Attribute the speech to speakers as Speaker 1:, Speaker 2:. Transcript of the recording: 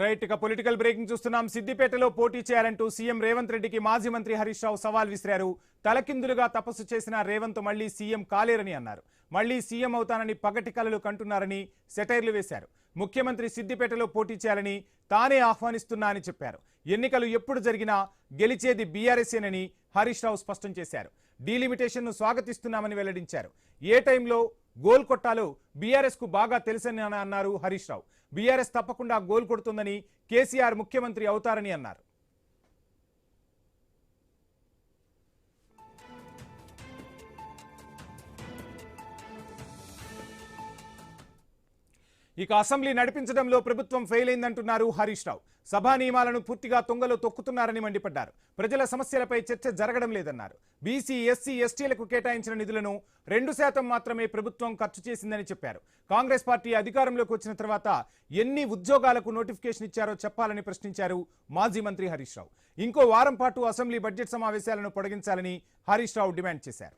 Speaker 1: Right ఇక political breaking చూస్తున్నాం. సిద్దిపేటలో పోటీ చేయాలంటూ సీఎం రేవంత్ రెడ్డికి మాజీ మంత్రి హరీష్ రావు సవాల్ విసిరారు. తలకిందులుగా తపస్సు చేసిన రేవంత్ మళ్లీ సీఎం కాలేరని అన్నారు. మళ్లీ సీఎం అవుతానని పగటి కలలు కంటున్నారని సెటైర్లు వేశారు. ముఖ్యమంత్రి సిద్దిపేటలో పోటీ చేయాలని తానే ఆహ్వానిస్తున్నా అని చెప్పారు. ఎన్నికలు ఎప్పుడు జరిగినా గెలిచేది బీఆర్ఎస్ఏనని హరీష్ రావు స్పష్టం చేశారు. డీలిమిటేషన్ ను స్వాగతిస్తున్నామని వెల్లడించారు. ఏ టైంలో గోల్ కొట్టాలో బీఆర్ఎస్ కు బాగా తెలుసని అన్నారు హరీష్ రావు. బీఆర్ఎస్ తప్పకుండా గోల్ కొడుతుందని, కేసీఆర్ ముఖ్యమంత్రి అవుతారని అన్నారు. ఇక అసెంబ్లీ నడిపించడంలో ప్రభుత్వం ఫెయిల్ అయిందంటున్నారు హరీష్ రావు. సభా నియమాలను పూర్తిగా తొంగలో తొక్కుతున్నారని మండిపడ్డారు. ప్రజల సమస్యలపై చర్చ జరగడం లేదన్నారు. బీసీ, ఎస్సీ, ఎస్టీలకు కేటాయించిన నిధులను 2% మాత్రమే ప్రభుత్వం ఖర్చు చేసిందని చెప్పారు. కాంగ్రెస్ పార్టీ అధికారంలోకి వచ్చిన తర్వాత ఎన్ని ఉద్యోగాలకు నోటిఫికేషన్ ఇచ్చారో చెప్పాలని ప్రశ్నించారు మాజీ మంత్రి హరీష్ రావు. ఇంకో వారం పాటు అసెంబ్లీ బడ్జెట్ సమావేశాలను పొడిగించాలని హరీష్ రావు డిమాండ్ చేశారు.